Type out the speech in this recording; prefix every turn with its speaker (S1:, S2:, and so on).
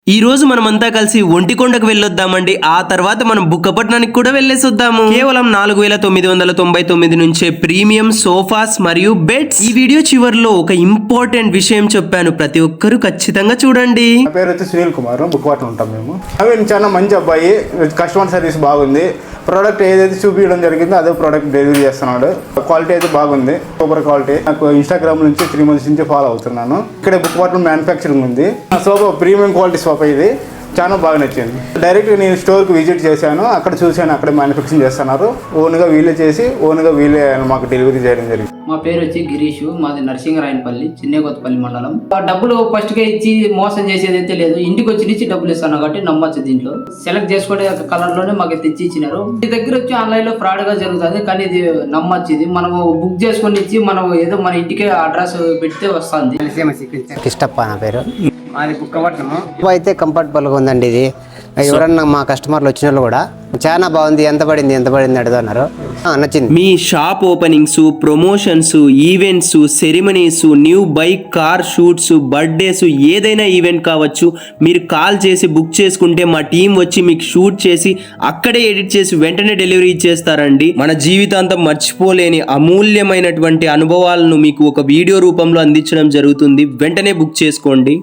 S1: ఈ రోజు మనమంతా కలిసి ఒంటికొండకు వెళ్ళొద్దామండి. ఆ తర్వాత మనం బుక్కపట్నానికి కూడా వెళ్ళేసొద్దాము. కేవలం 4999 నుంచే ప్రీమియం సోఫాస్ మరియు బెడ్స్. ఈ వీడియో చివరిలో ఒక ఇంపార్టెంట్ విషయం చెప్పాను, ప్రతి ఒక్కరు ఖచ్చితంగా చూడండి.
S2: నా పేరు వచ్చి సునీల్ కుమార్, బుక్కపట్నం ఉంటాం మేము. నవీన్ చాలా మంచి అబ్బాయి, కస్టమర్ సర్వీస్ బాగుంది. ప్రోడక్ట్ ఏదైతే చూపించడం జరిగిందో అదే ప్రోడక్ట్ డెలివరీ చేస్తున్నాడు. క్వాలిటీ అయితే బాగుంది, సూపర్ క్వాలిటీ. నాకు ఇన్స్టాగ్రామ్ నుంచి 3 months నుంచి ఫాలో అవుతున్నాను. ఇక్కడ బుక్కపట్నం మ్యానుఫ్యాక్చరింగ్ ఉంది. సోఫా ప్రీమియం క్వాలిటీ సోఫా ఇది, చాలా బాగా నచ్చింది. డైరెక్ట్ నేను స్టోర్కి విజిట్ చేశాను, అక్కడ చూశాను, అక్కడ మ్యానుఫ్యాక్చరింగ్ చేస్తున్నారు. ఓన్గా వీళ్ళే చేసి ఓన్గా వీళ్ళే మాకు డెలివరీ చేయడం జరిగింది.
S3: మా పేరు వచ్చి గిరీష్, మాది నరసింగరాయనపల్లి, చిన్నకొత్తపల్లి మండలం. డబ్బులు ఫస్ట్గా ఇచ్చి మోసం చేసేది అయితే లేదు, ఇంటికి వచ్చి ఇచ్చి డబ్బులు ఇస్తాను కాబట్టి నమ్మచ్చు. దీంట్లో సెలెక్ట్ చేసుకునే కలర్ లోనే మాకు తెచ్చి ఇచ్చినారు. మీ దగ్గర వచ్చి ఆన్లైన్ లో ఫ్రాడ్ గా జరుగుతుంది, కానీ ఇది నమ్మచ్చు. ఇది మనం బుక్ చేసుకుని ఇచ్చి మనం ఏదో మన ఇంటికే అడ్రస్ పెడితే వస్తుంది.
S4: కిష్టప్ప నా పేరు.
S3: మాది బుక్కపట్నము.
S4: అయితే కంఫర్టబుల్గా ఉందండి. ఇది ఎవరన్నా మా కస్టమర్లు వచ్చిన వాళ్ళు కూడా చాలా బాగుంది, ఎంత పడింది అడుగుతున్నారు. నచ్చింది.
S1: మీ shop openings, promotions, events, ceremonies, new bike, car shoots, birthdays, ఏదైనా ఈవెంట్ కావచ్చు, మీరు కాల్ చేసి బుక్ చేసుకుంటే మా టీం వచ్చి మీకు షూట్ చేసి అక్కడే ఎడిట్ చేసి వెంటనే డెలివరీ ఇచ్చేస్తారండి. మన జీవితాంతం మర్చిపోలేని అమూల్యమైనటువంటి అనుభవాలను మీకు ఒక వీడియో రూపంలో అందించడం జరుగుతుంది. వెంటనే బుక్ చేసుకోండి.